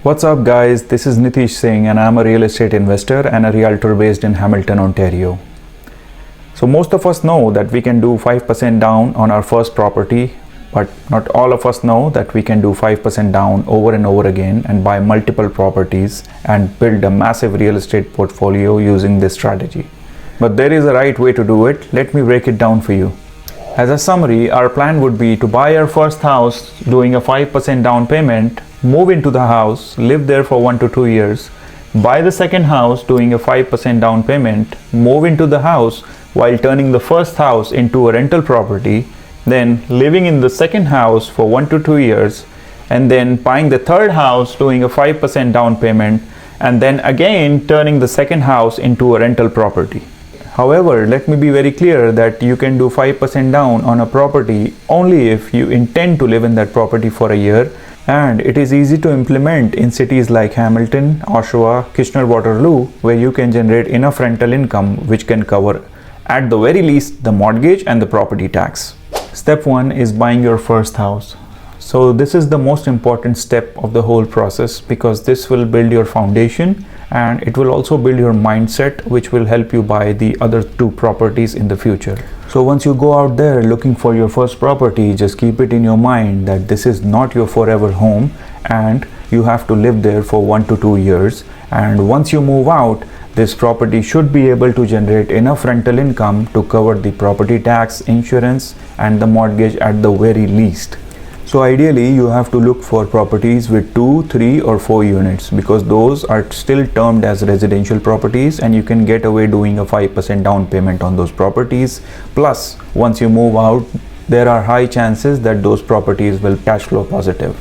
What's up guys, this is Niteesh Singh and I'm a real estate investor and a realtor based in Hamilton, Ontario. So most of us know that we can do 5% down on our first property, but not all of us know that we can do 5% down over and over again and buy multiple properties and build a massive real estate portfolio using this strategy. But there is a right way to do it. Let me break it down for you. As a summary, our plan would be to buy our first house doing a 5% down payment, move into the house, live there for 1 to 2 years, buy the second house doing a 5% down payment, move into the house while turning the first house into a rental property, then living in the second house for 1 to 2 years, and then buying the third house doing a 5% down payment, and then again turning the second house into a rental property. However, let me be very clear that you can do 5% down on a property only if you intend to live in that property for a year, and it is easy to implement in cities like Hamilton, Oshawa, Kitchener-Waterloo, where you can generate enough rental income which can cover at the very least the mortgage and the property tax. Step 1 is buying your first house. So this is the most important step of the whole process because this will build your foundation and it will also build your mindset, which will help you buy the other 2 properties in the future. So once you go out there looking for your first property, just keep it in your mind that this is not your forever home and you have to live there for 1 to 2 years. And once you move out, this property should be able to generate enough rental income to cover the property tax, insurance, and the mortgage at the very least. So ideally you have to look for properties with 2, 3 or 4 units because those are still termed as residential properties and you can get away doing a 5% down payment on those properties. Plus, once you move out, there are high chances that those properties will cash flow positive.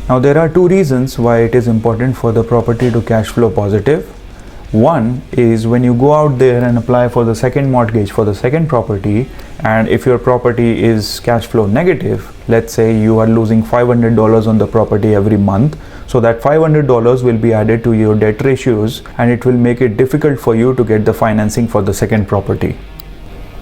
Now there are 2 reasons why it is important for the property to cash flow positive. One is when you go out there and apply for the second mortgage for the second property, and if your property is cash flow negative, let's say you are losing $500 on the property every month, so that $500 will be added to your debt ratios and it will make it difficult for you to get the financing for the second property.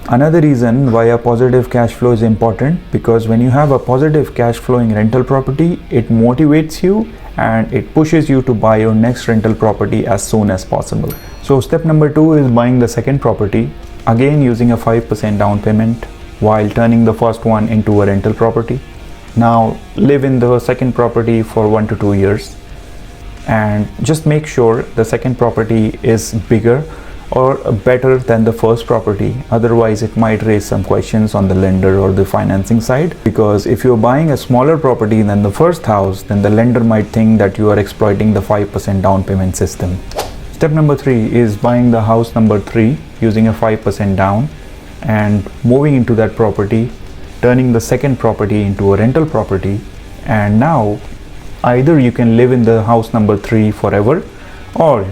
Another reason why a positive cash flow is important, because when you have a positive cash flowing rental property, it motivates you and it pushes you to buy your next rental property as soon as possible. So step number 2 is buying the second property, again using a 5% down payment while turning the first one into a rental property. Now live in the second property for 1 to 2 years and just make sure the second property is bigger or better than the first property. Otherwise it might raise some questions on the lender or the financing side, because if you're buying a smaller property than the first house, then the lender might think that you are exploiting the 5% down payment system. Step number 3 is buying the house number 3 using a 5% down and moving into that property, turning the second property into a rental property, and now either you can live in the house number 3 forever, or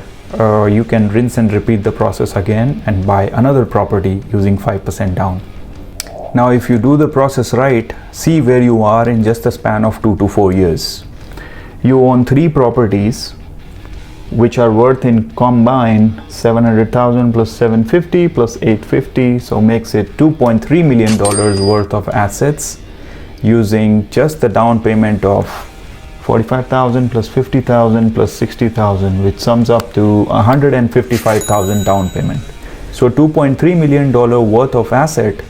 you can rinse and repeat the process again and buy another property using 5% down. Now if you do the process right, see where you are in just a span of 2 to 4 years. You own 3 properties which are worth in combined 700,000 plus 750 plus 850, so makes it $2.3 million worth of assets using just the down payment of 45,000 plus 50,000 plus 60,000, which sums up to 155,000 down payment. So $2.3 million worth of asset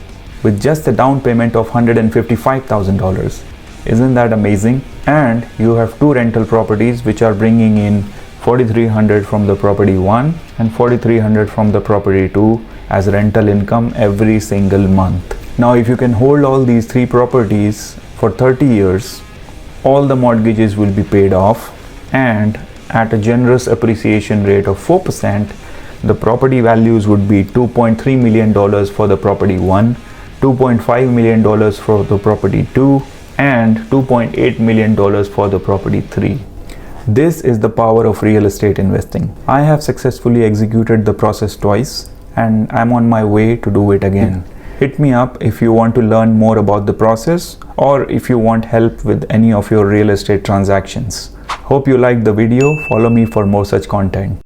with just a down payment of $155,000. Isn't that amazing? And you have 2 rental properties which are bringing in $4,300 from the property 1 and $4,300 from the property 2 as rental income every single month. Now if you can hold all these 3 properties for 30 years, all the mortgages will be paid off, and at a generous appreciation rate of 4%, the property values would be $2.3 million for the property 1, $2.5 million for the property 2, and $2.8 million for the property 3. This is the power of real estate investing. I have successfully executed the process twice and I'm on my way to do it again. Hit me up if you want to learn more about the process or if you want help with any of your real estate transactions. Hope you liked the video. Follow me for more such content.